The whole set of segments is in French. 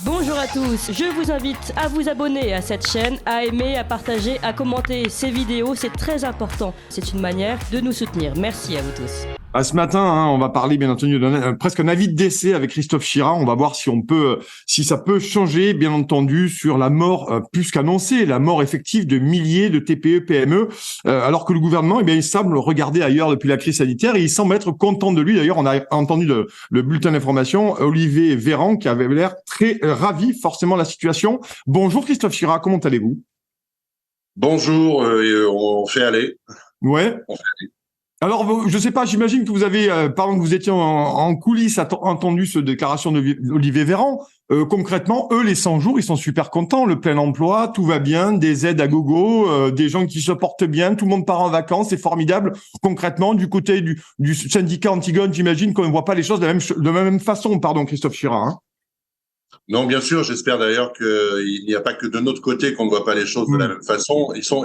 Bonjour à tous, je vous invite à vous abonner à cette chaîne, à aimer, à partager, à commenter ces vidéos, c'est très important. C'est une manière de nous soutenir. Merci à vous tous. Ce matin, on va parler bien entendu presque un avis de décès avec Christophe Chira. On va voir si ça peut changer, bien entendu, sur la mort plus qu'annoncée, la mort effective de milliers de TPE, PME, alors que le gouvernement, il semble regarder ailleurs depuis la crise sanitaire et il semble être content de lui. D'ailleurs, on a entendu le bulletin d'information, Olivier Véran, qui avait l'air très ravi, forcément, de la situation. Bonjour Christophe Chira, comment allez-vous? Bonjour, on fait aller. Ouais. On fait aller. Alors, je sais pas, j'imagine que vous avez, pendant que vous étiez en coulisses, entendu cette déclaration d'Olivier Véran. Concrètement, eux, les 100 jours, ils sont super contents. Le plein emploi, tout va bien, des aides à gogo, des gens qui se portent bien, tout le monde part en vacances, c'est formidable. Concrètement, du côté du syndicat Antigone, j'imagine qu'on ne voit pas les choses de la même façon, pardon, Christophe Chira. Hein. Non, bien sûr, j'espère d'ailleurs qu'il n'y a pas que de notre côté qu'on ne voit pas les choses de la même façon. Ils sont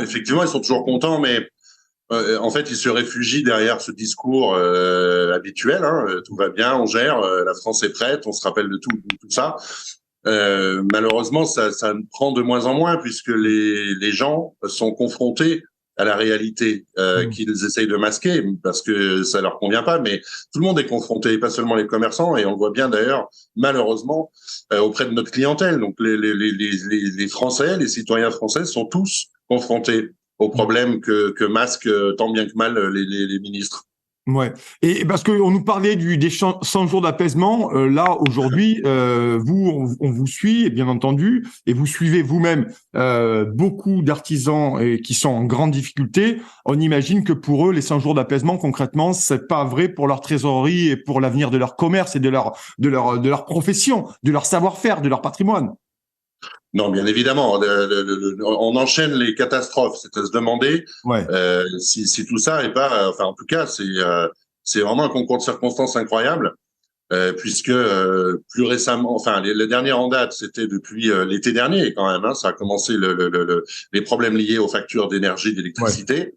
toujours contents, mais en fait, ils se réfugient derrière ce discours habituel. Hein, tout va bien, on gère, la France est prête, on se rappelle de tout ça. Malheureusement, ça prend de moins en moins puisque les gens sont confrontés à la réalité qu'ils essayent de masquer parce que ça leur convient pas. Mais tout le monde est confronté, pas seulement les commerçants, et on le voit bien d'ailleurs, malheureusement, auprès de notre clientèle. Donc les Français, les citoyens français sont tous confrontés aux problèmes que masquent tant bien que mal les ministres. Ouais. Et parce que on nous parlait des 100 jours d'apaisement, là aujourd'hui, on vous suit, bien entendu, et vous suivez vous-même beaucoup d'artisans qui sont en grande difficulté. On imagine que pour eux, les 100 jours d'apaisement, concrètement, c'est pas vrai pour leur trésorerie et pour l'avenir de leur commerce et de leur profession, de leur savoir-faire, de leur patrimoine. Non, bien évidemment, on enchaîne les catastrophes. C'est à se demander si tout ça est pas, enfin en tout cas, c'est vraiment un concours de circonstances incroyable, puisque plus récemment, enfin les dernières en date, c'était depuis l'été dernier quand même. Hein, ça a commencé les problèmes liés aux factures d'énergie, d'électricité,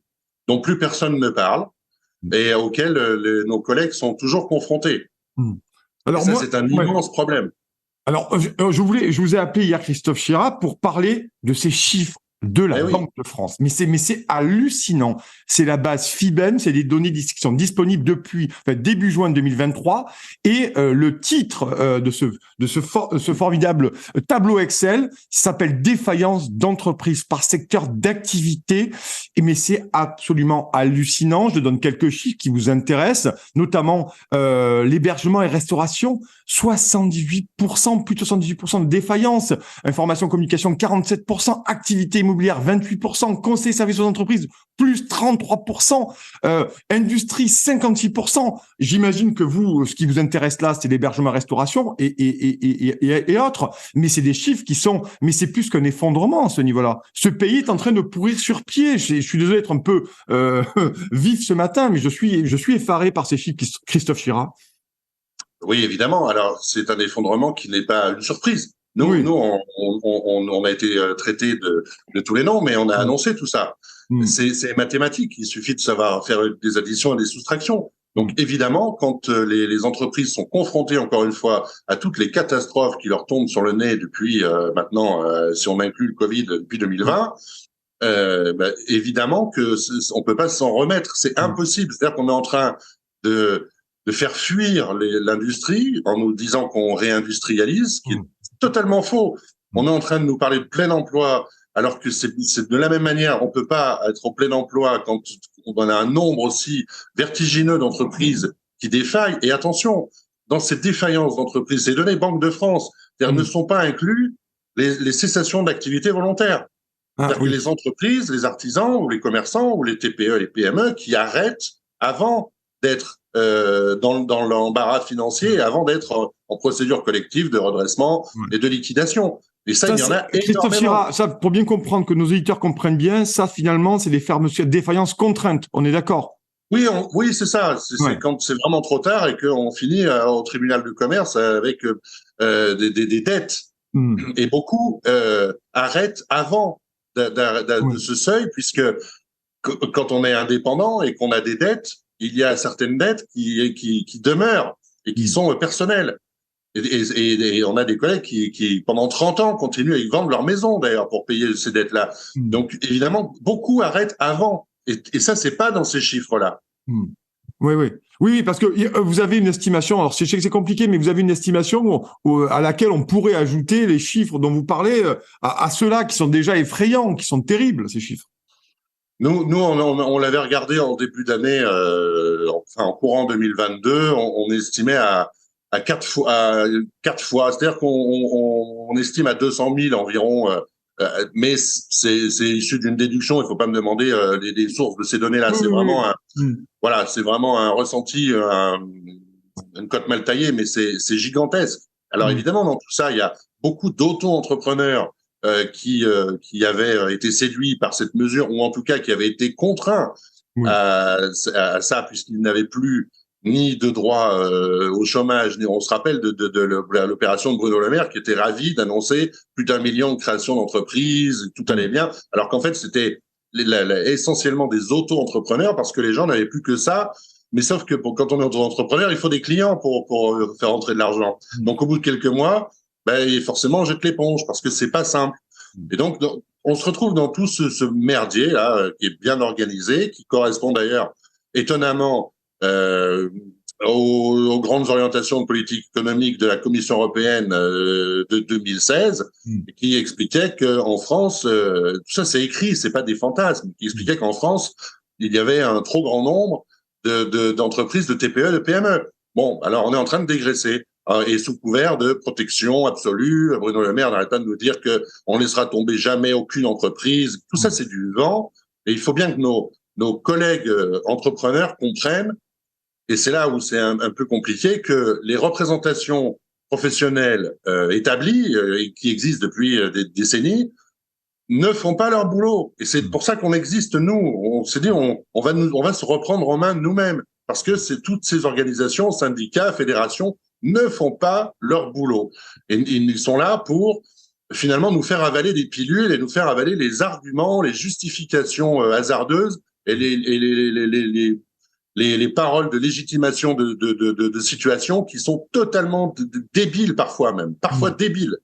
dont plus personne ne parle et auxquels nos collègues sont toujours confrontés. Alors et ça, c'est un immense problème. Alors, je vous ai appelé hier, Christophe Chira, pour parler de ces chiffres de la Banque de France. Mais c'est hallucinant. C'est la base FIBEN, c'est des données qui sont disponibles depuis début juin 2023. Et le titre de ce formidable tableau Excel s'appelle Défaillance d'entreprise par secteur d'activité. Mais c'est absolument hallucinant. Je donne quelques chiffres qui vous intéressent, notamment l'hébergement et restauration, 78%, plus de 78% de défaillance. Information communication, 47%. Activité immobilière, 28%. Conseil services aux entreprises, plus 33%. Industrie, 56%. J'imagine que vous, ce qui vous intéresse là, c'est l'hébergement, restauration et autres. Mais c'est des chiffres mais c'est plus qu'un effondrement à ce niveau-là. Ce pays est en train de pourrir sur pied. Je suis désolé d'être un peu vif ce matin, mais je suis effaré par ces chiffres, Christophe Chira. Oui, évidemment. Alors, c'est un effondrement qui n'est pas une surprise. Nous, on a été traités de tous les noms, mais on a annoncé tout ça. C'est mathématique. Il suffit de savoir faire des additions et des soustractions. Donc, évidemment, quand les entreprises sont confrontées, encore une fois, à toutes les catastrophes qui leur tombent sur le nez depuis maintenant, si on inclut le Covid, depuis 2020, évidemment que on peut pas s'en remettre. C'est impossible. C'est-à-dire qu'on est en train de faire fuir l'industrie en nous disant qu'on réindustrialise, ce qui est totalement faux. On est en train de nous parler de plein emploi, alors que c'est de la même manière, on peut pas être au plein emploi quand on a un nombre aussi vertigineux d'entreprises qui défaillent. Et attention, dans ces défaillances d'entreprises, ces données Banque de France, ne sont pas inclus les cessations d'activité volontaire. C'est-à-dire que les entreprises, les artisans ou les commerçants ou les TPE et les PME qui arrêtent avant d'être dans l'embarras financier, avant d'être en procédure collective de redressement et de liquidation. Et ça, il y en a énormément. Christophe Chira, ça, pour bien comprendre, que nos éditeurs comprennent bien, ça, finalement, c'est des fermetures, défaillances contraintes. On est d'accord? Oui, c'est ça. C'est quand c'est vraiment trop tard et qu'on finit au tribunal de commerce avec des dettes. Et beaucoup arrêtent avant de ce seuil, puisque quand on est indépendant et qu'on a des dettes, il y a certaines dettes qui demeurent et qui sont personnelles. Et on a des collègues qui, pendant 30 ans, continuent à y vendre leur maison, d'ailleurs, pour payer ces dettes-là. Donc, évidemment, beaucoup arrêtent avant. Et ça, c'est pas dans ces chiffres-là. Oui, oui. Oui, parce que vous avez une estimation, alors je sais que c'est compliqué, mais vous avez une estimation à laquelle on pourrait ajouter les chiffres dont vous parlez à ceux-là qui sont déjà effrayants, qui sont terribles, ces chiffres. Nous, on l'avait regardé en début d'année, en courant 2022, on estimait à 4 fois, c'est-à-dire qu'on estime à 200 000 environ, mais c'est issu d'une déduction. Il faut pas me demander les sources de ces données-là. C'est vraiment voilà, c'est vraiment un ressenti, une cote mal taillée, mais c'est gigantesque. Alors évidemment, dans tout ça, il y a beaucoup d'auto-entrepreneurs qui avaient été séduits par cette mesure, ou en tout cas qui avaient été contraints à ça, puisqu'ils n'avaient plus ni de droit au chômage, ni on se rappelle de l'opération de Bruno Le Maire, qui était ravi d'annoncer plus d'1 million de créations d'entreprises, tout allait bien, alors qu'en fait c'était essentiellement des auto-entrepreneurs, parce que les gens n'avaient plus que ça. Mais sauf que quand on est auto-entrepreneur, il faut des clients pour faire entrer de l'argent. Donc au bout de quelques mois, forcément on jette l'éponge, parce que c'est pas simple. Et donc on se retrouve dans tout ce merdier là, qui est bien organisé, qui correspond d'ailleurs étonnamment aux grandes orientations de politique économique de la Commission européenne de 2016, qui expliquait qu'en France, tout ça c'est écrit, c'est pas des fantasmes, qui expliquait qu'en France, il y avait un trop grand nombre d'entreprises, de TPE, de PME. Bon, alors on est en train de dégraisser. Et sous couvert de protection absolue, Bruno Le Maire n'arrête pas de nous dire que on laissera tomber jamais aucune entreprise. Tout ça, c'est du vent. Et il faut bien que nos collègues entrepreneurs comprennent, et c'est là où c'est un peu compliqué, que les représentations professionnelles établies et qui existent depuis des décennies ne font pas leur boulot. Et c'est pour ça qu'on existe, nous. On s'est dit, on va se reprendre en main nous-mêmes, parce que c'est toutes ces organisations, syndicats, fédérations, ne font pas leur boulot. Et ils sont là pour finalement nous faire avaler des pilules et nous faire avaler les arguments, les justifications hasardeuses et les paroles de légitimation de situations qui sont totalement débiles parfois même, débiles.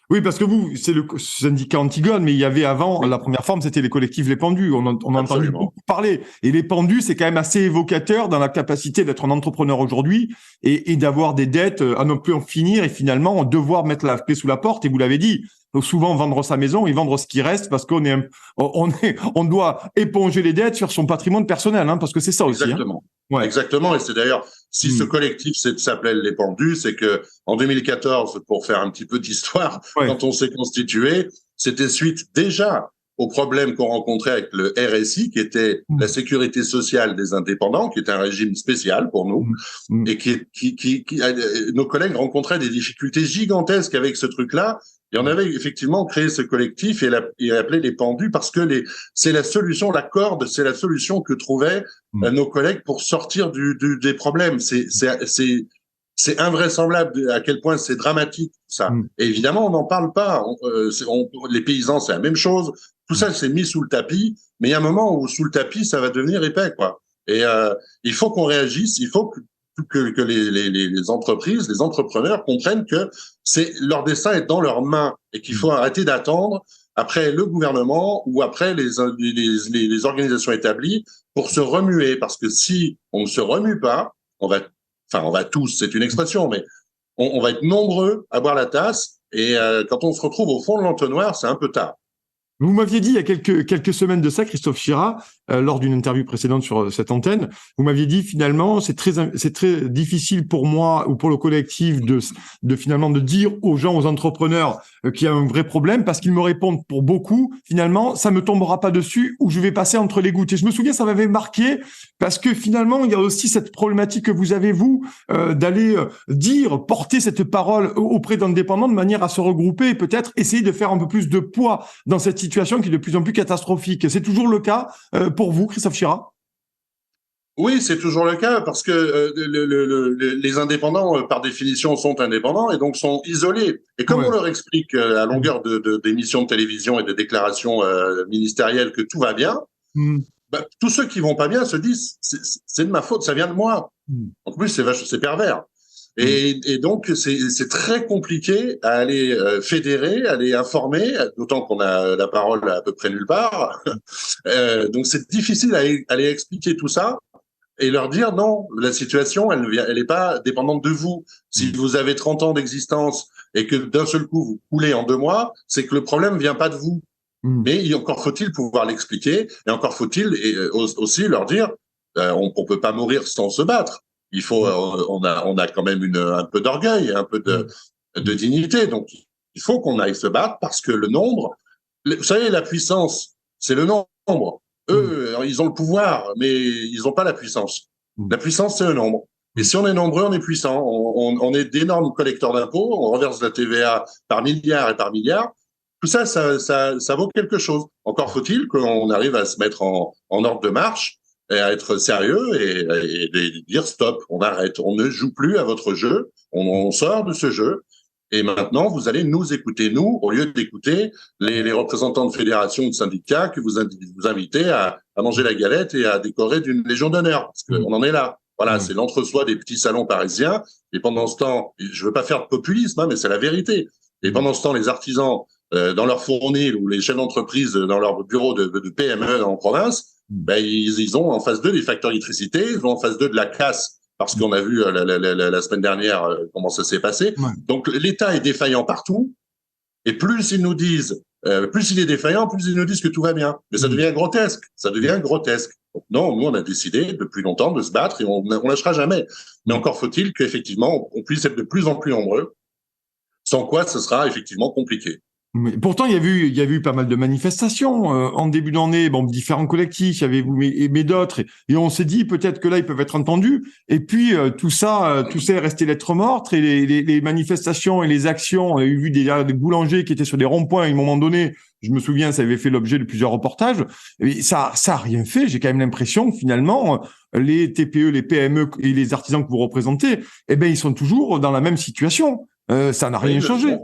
Oui, parce que vous, c'est le syndicat Antigone, mais il y avait avant, la première forme, c'était les collectifs Les Pendus. On a entendu beaucoup parler. Et Les Pendus, c'est quand même assez évocateur dans la capacité d'être un entrepreneur aujourd'hui et d'avoir des dettes à ne plus en finir et finalement devoir mettre la clé sous la porte. Et vous l'avez dit, faut souvent vendre sa maison et vendre ce qui reste parce on doit éponger les dettes sur son patrimoine personnel, parce que c'est ça aussi. Exactement. Ouais. Exactement. Et c'est d'ailleurs, si ce collectif s'appelait Les Pendus, c'est que en 2014, pour faire un petit peu d'histoire, quand on s'est constitué, c'était suite déjà aux problèmes qu'on rencontrait avec le RSI, qui était la sécurité sociale des indépendants, qui était un régime spécial pour nous, et nos collègues rencontraient des difficultés gigantesques avec ce truc-là. Et on avait effectivement créé ce collectif et appelé Les Pendus parce que c'est la solution, la corde, c'est la solution que trouvaient nos collègues pour sortir des problèmes. C'est invraisemblable à quel point c'est dramatique, ça. Et évidemment, on n'en parle pas. Les paysans, c'est la même chose. Tout ça, c'est mis sous le tapis. Mais il y a un moment où sous le tapis, ça va devenir épais, quoi. Et il faut qu'on réagisse. Il faut que les entreprises, les entrepreneurs comprennent que leur destin est dans leurs mains et qu'il faut arrêter d'attendre après le gouvernement ou après les organisations établies pour se remuer. Parce que si on ne se remue pas, on va tous, c'est une expression, mais on va être nombreux à boire la tasse et quand on se retrouve au fond de l'entonnoir, c'est un peu tard. Vous m'aviez dit il y a quelques semaines de ça, Christophe Chira, lors d'une interview précédente sur cette antenne, vous m'aviez dit finalement c'est très difficile pour moi ou pour le collectif de finalement de dire aux gens, aux entrepreneurs qu'il y a un vrai problème parce qu'ils me répondent pour beaucoup finalement ça me tombera pas dessus ou je vais passer entre les gouttes. Et je me souviens ça m'avait marqué parce que finalement il y a aussi cette problématique que vous avez vous d'aller porter cette parole auprès d'indépendants de manière à se regrouper et peut-être essayer de faire un peu plus de poids dans cette situation qui est de plus en plus catastrophique. C'est toujours le cas pour vous, Christophe Chira? Oui, c'est toujours le cas parce que les indépendants, par définition, sont indépendants et donc sont isolés. Et comme on leur explique à longueur d'émissions de télévision et de déclarations ministérielles que tout va bien, tous ceux qui vont pas bien se disent c'est de ma faute, ça vient de moi. En plus, c'est pervers. Et donc, c'est très compliqué à aller fédérer, à aller informer, d'autant qu'on a la parole à peu près nulle part. Donc, c'est difficile à aller expliquer tout ça et leur dire non, la situation, elle est pas dépendante de vous. Si vous avez 30 ans d'existence et que d'un seul coup, vous coulez en 2 mois, c'est que le problème vient pas de vous. Mais encore faut-il pouvoir l'expliquer et encore faut-il aussi leur dire on peut pas mourir sans se battre. Il faut, on a quand même un peu d'orgueil, un peu de dignité. Donc, il faut qu'on aille se battre parce que le nombre, vous savez, la puissance, c'est le nombre. Eux, ils ont le pouvoir, mais ils n'ont pas la puissance. La puissance, c'est le nombre. Et si on est nombreux, on est puissant. On est d'énormes collecteurs d'impôts. On reverse la TVA par milliards et par milliards. Tout ça, ça vaut quelque chose. Encore faut-il qu'on arrive à se mettre en ordre de marche et à être sérieux et dire stop, on arrête, on ne joue plus à votre jeu, on sort de ce jeu. Et maintenant, vous allez nous écouter, nous, au lieu d'écouter les représentants de fédérations ou de syndicats que vous invitez à manger la galette et à décorer d'une Légion d'honneur. Parce qu'on en est là. Voilà, c'est l'entre-soi des petits salons parisiens. Et pendant ce temps, je veux pas faire de populisme, mais c'est la vérité. Et pendant ce temps, les artisans, dans leur fournil ou les chefs d'entreprise dans leur bureau de PME en province, ils ont en face d'eux des facteurs d'électricité, ils ont en face d'eux de la casse parce qu'on a vu la semaine dernière comment ça s'est passé. Donc l'État est défaillant partout, et plus ils nous disent, plus il est défaillant, plus ils nous disent que tout va bien. Mais ça devient grotesque, ça devient grotesque. Donc non, nous on a décidé depuis longtemps de se battre et on lâchera jamais. Mais encore faut-il qu'effectivement on puisse être de plus en plus nombreux, sans quoi ce sera effectivement compliqué. Mais pourtant, il y a eu pas mal de manifestations en début d'année, différents collectifs, il y avait vous mais d'autres, et on s'est dit peut-être que là ils peuvent être entendus. Et puis tout ça est resté lettre morte. Et les manifestations et les actions, on a vu des boulangers qui étaient sur des ronds-points à un moment donné. Je me souviens, ça avait fait l'objet de plusieurs reportages. Et ça a rien fait. J'ai quand même l'impression que finalement les TPE, les PME et les artisans que vous représentez, ils sont toujours dans la même situation. Ça n'a rien changé.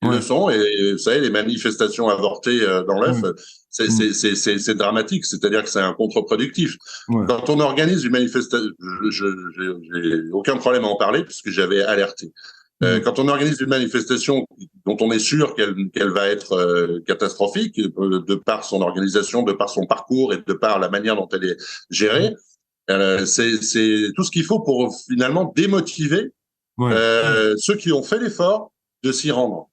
Ils le sont, et vous savez, les manifestations avortées dans l'œuf, c'est dramatique, c'est-à-dire que c'est un contre-productif. Quand on organise une manifestation, j'ai aucun problème à en parler puisque j'avais alerté. Quand on organise une manifestation dont on est sûr qu'elle va être catastrophique de par son organisation, de par son parcours et de par la manière dont elle est gérée, c'est tout ce qu'il faut pour finalement démotiver ceux qui ont fait l'effort de s'y rendre.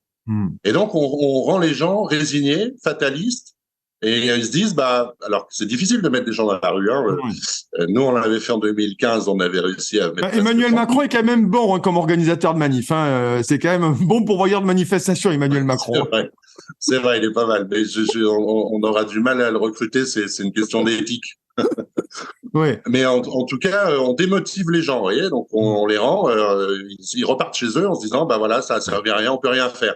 Et donc, on rend les gens résignés, fatalistes, et ils se disent, alors c'est difficile de mettre des gens dans la rue. Nous, on l'avait fait en 2015, on avait réussi à mettre... Emmanuel Macron est quand même bon comme organisateur de manif. C'est quand même un bon pourvoyeur de manifestation, Emmanuel Macron. C'est vrai, il est pas mal. Mais on aura du mal à le recruter, c'est une question d'éthique. Mais en tout cas, on démotive les gens, vous voyez, donc on les rend, ils repartent chez eux en se disant, voilà, ça sert à rien, on peut rien faire.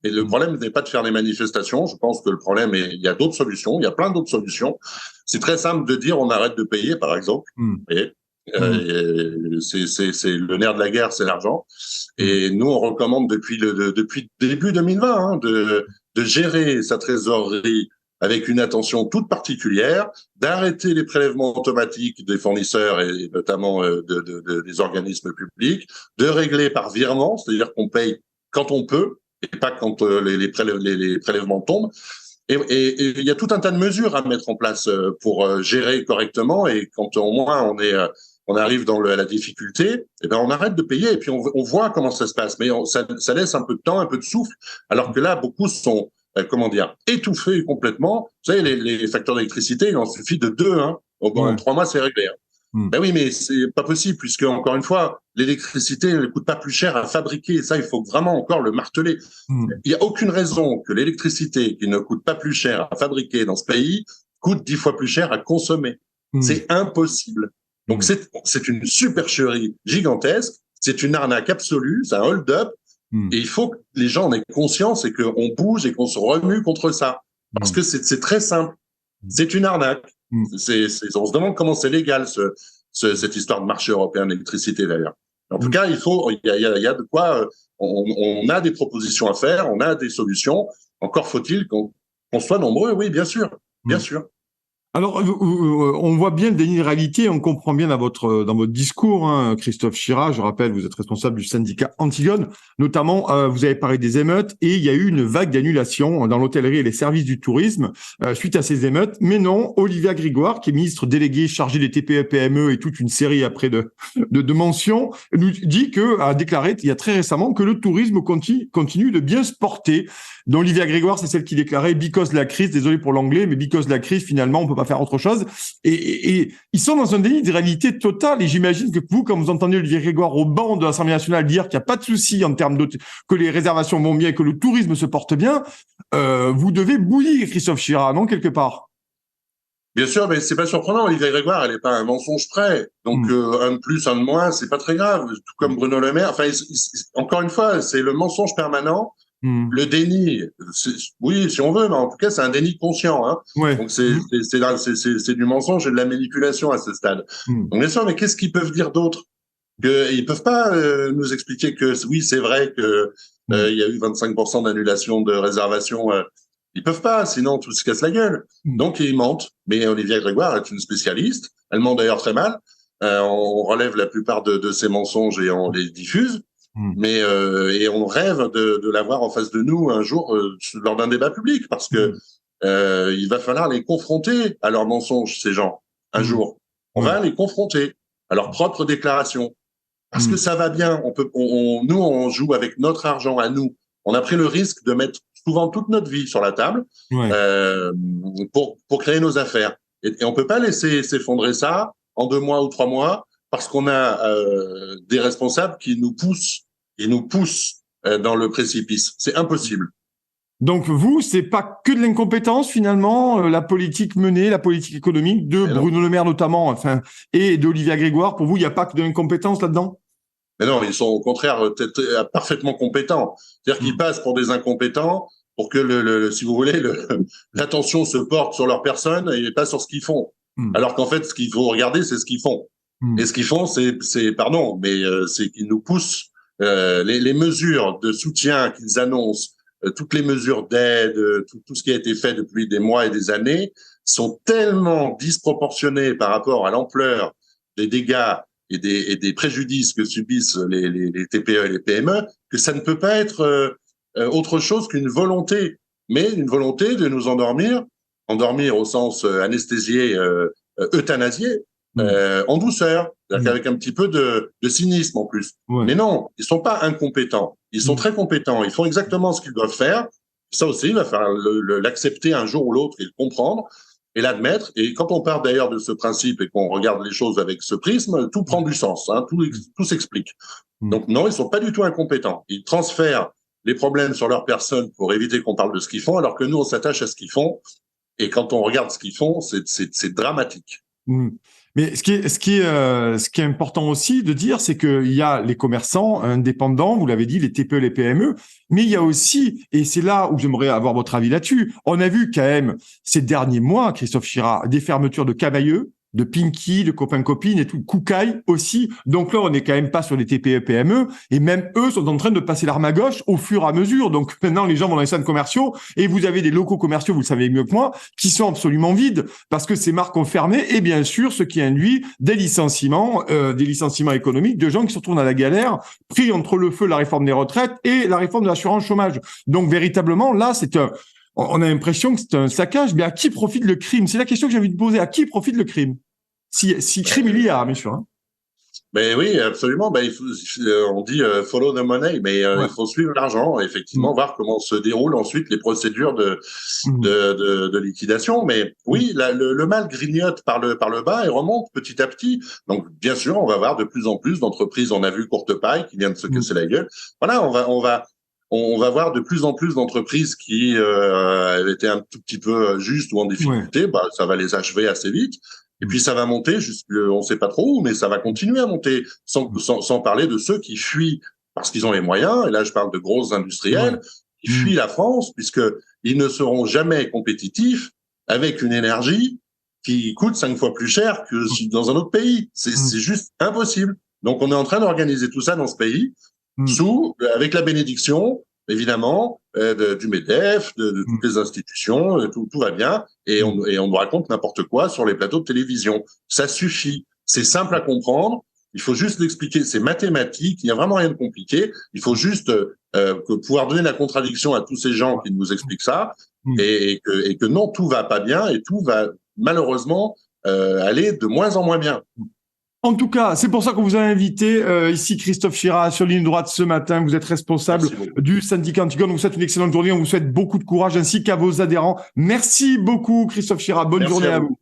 Et le problème n'est pas de faire des manifestations. Je pense que le problème est, il y a d'autres solutions. Il y a plein d'autres solutions. C'est très simple de dire on arrête de payer, par exemple. Et c'est le nerf de la guerre, c'est l'argent. Et nous, on recommande depuis début 2020 de gérer sa trésorerie avec une attention toute particulière, d'arrêter les prélèvements automatiques des fournisseurs et notamment des organismes publics, de régler par virement, c'est-à-dire qu'on paye quand on peut, et pas quand les prélèvements tombent. Et il y a tout un tas de mesures à mettre en place pour gérer correctement. Et quand au moins on arrive dans la difficulté, on arrête de payer et puis on voit comment ça se passe. Mais ça laisse un peu de temps, un peu de souffle. Alors que là, beaucoup sont étouffés complètement. Vous savez, les facteurs d'électricité, il en suffit de 2. En 3 mois, c'est réglé. Ben oui, mais c'est pas possible puisque encore une fois, l'électricité ne coûte pas plus cher à fabriquer. Et ça, il faut vraiment encore le marteler. Il n'y a aucune raison que l'électricité qui ne coûte pas plus cher à fabriquer dans ce pays coûte 10 fois plus cher à consommer. C'est impossible. Donc c'est une supercherie gigantesque. C'est une arnaque absolue. C'est un hold-up. Et il faut que les gens en aient conscience et qu'on bouge et qu'on se remue contre ça. Parce que c'est très simple. C'est une arnaque. On se demande comment c'est légal cette histoire de marché européen d'électricité d'ailleurs. En tout cas, il y a de quoi. On a des propositions à faire, on a des solutions. Encore faut-il qu'on soit nombreux. Oui, bien sûr, bien sûr. Alors, on voit bien le déni de réalité, on comprend bien dans votre discours, hein, Christophe Chira. Je rappelle, vous êtes responsable du syndicat Antigone. Notamment, vous avez parlé des émeutes et il y a eu une vague d'annulations dans l'hôtellerie et les services du tourisme suite à ces émeutes. Mais non, Olivia Grégoire, qui est ministre déléguée chargée des TPE-PME et toute une série après de mentions, nous dit a déclaré il y a très récemment que le tourisme continue de bien se porter. Donc, Olivia Grégoire, c'est celle qui déclarait because de la crise, désolé pour l'anglais, mais because de la crise, finalement, on peut pas faire autre chose. Et ils sont dans un déni de réalité totale. Et j'imagine que vous, quand vous entendez Olivier Grégoire au banc de l'Assemblée nationale dire qu'il n'y a pas de souci en termes que les réservations vont bien et que le tourisme se porte bien, vous devez bouillir, Christophe Chira, non, quelque part? Bien sûr, mais c'est pas surprenant. Olivier Grégoire, elle n'est pas un mensonge près. Donc, un de plus, un de moins, c'est pas très grave. Tout comme Bruno Le Maire. Enfin, encore une fois, c'est le mensonge permanent. Le déni, oui, si on veut, mais en tout cas, c'est un déni conscient. Hein. Ouais. Donc, c'est du mensonge et de la manipulation à ce stade. Donc, bien sûr, mais qu'est-ce qu'ils peuvent dire d'autre? Ils peuvent pas nous expliquer que oui, c'est vrai que il y a eu 25% d'annulation de réservation. Ils peuvent pas, sinon tout se casse la gueule. Donc, ils mentent. Mais Olivia Grégoire est une spécialiste. Elle ment d'ailleurs très mal. On relève la plupart de ces mensonges et on les diffuse. Mais et on rêve de l'avoir en face de nous un jour lors d'un débat public, parce que il va falloir les confronter à leurs mensonges, ces gens, un jour. On va les confronter à leurs propres déclarations, parce que ça va bien. Nous, on joue avec notre argent à nous. On a pris le risque de mettre souvent toute notre vie sur la table pour créer nos affaires, et on peut pas laisser s'effondrer ça en 2 mois ou 3 mois parce qu'on a des responsables qui nous poussent dans le précipice. C'est impossible. Donc vous, c'est pas que de l'incompétence finalement, la politique menée, la politique économique de Bruno Le Maire notamment, enfin, et d'Olivia Grégoire. Pour vous, il n'y a pas que de l'incompétence là-dedans? Mais non, ils sont au contraire parfaitement compétents. C'est-à-dire qu'ils passent pour des incompétents pour que si vous voulez, l'attention se porte sur leur personne et pas sur ce qu'ils font. Alors qu'en fait, ce qu'il faut regarder, c'est ce qu'ils font. Et ce qu'ils font, c'est qu'ils nous poussent les mesures de soutien qu'ils annoncent, toutes les mesures d'aide, tout ce qui a été fait depuis des mois et des années, sont tellement disproportionnées par rapport à l'ampleur des dégâts et des préjudices que subissent les TPE et les PME, que ça ne peut pas être autre chose qu'une volonté, mais une volonté de nous endormir au sens anesthésié, euthanasié, en douceur, c'est-à-dire qu'avec un petit peu de cynisme en plus. Mais non, ils sont pas incompétents. Ils sont très compétents. Ils font exactement ce qu'ils doivent faire. Ça aussi, il va falloir l'accepter un jour ou l'autre et le comprendre et l'admettre. Et quand on part d'ailleurs de ce principe et qu'on regarde les choses avec ce prisme, tout prend du sens, hein, tout s'explique. Donc non, ils sont pas du tout incompétents. Ils transfèrent les problèmes sur leur personne pour éviter qu'on parle de ce qu'ils font, alors que nous, on s'attache à ce qu'ils font. Et quand on regarde ce qu'ils font, c'est dramatique. Mais ce qui est important aussi de dire, c'est qu'il y a les commerçants indépendants, vous l'avez dit, les TPE, les PME, mais il y a aussi, et c'est là où j'aimerais avoir votre avis là-dessus, on a vu quand même ces derniers mois, Christophe Chira, des fermetures de Camailleux, de Pinky, de copains-copines et tout, Koukaï aussi. Donc là, on n'est quand même pas sur les TPE, PME, et même eux sont en train de passer l'arme à gauche au fur et à mesure. Donc maintenant, les gens vont dans les centres commerciaux, et vous avez des locaux commerciaux, vous le savez mieux que moi, qui sont absolument vides, parce que ces marques ont fermé, et bien sûr, ce qui induit des licenciements économiques de gens qui se retrouvent dans la galère, pris entre le feu la réforme des retraites et la réforme de l'assurance chômage. Donc véritablement, là, on a l'impression que c'est un saccage, mais à qui profite le crime? C'est la question que j'ai envie de poser. À qui profite le crime? Si crime il y a, bien sûr. Hein. Ben oui, absolument. Ben, on dit follow the money, mais il faut suivre l'argent, effectivement, voir comment se déroulent ensuite les procédures de liquidation. Mais oui, le mal grignote par le bas et remonte petit à petit. Donc, bien sûr, on va voir de plus en plus d'entreprises. On a vu Courtepaille qui vient de se casser la gueule. Voilà, on va voir de plus en plus d'entreprises qui étaient un tout petit peu justes ou en difficulté. Bah, ça va les achever assez vite. Et puis ça va monter on sait pas trop où, mais ça va continuer à monter, sans parler de ceux qui fuient parce qu'ils ont les moyens. Et là, je parle de gros industriels qui fuient la France puisque ils ne seront jamais compétitifs avec une énergie qui coûte 5 fois plus cher que dans un autre pays. C'est juste impossible. Donc on est en train d'organiser tout ça dans ce pays avec la bénédiction évidemment, du MEDEF, de toutes les institutions, tout va bien, et on nous raconte n'importe quoi sur les plateaux de télévision. Ça suffit. C'est simple à comprendre. Il faut juste l'expliquer. C'est mathématique. Il n'y a vraiment rien de compliqué. Il faut juste pouvoir donner la contradiction à tous ces gens qui nous expliquent ça, et que non, tout va pas bien, et tout va malheureusement aller de moins en moins bien. En tout cas, c'est pour ça qu'on vous a invité ici, Christophe Chira, sur Ligne Droite ce matin. Vous êtes responsable du syndicat Antigone. On vous souhaite une excellente journée. On vous souhaite beaucoup de courage ainsi qu'à vos adhérents. Merci beaucoup, Christophe Chira. Bonne journée à vous.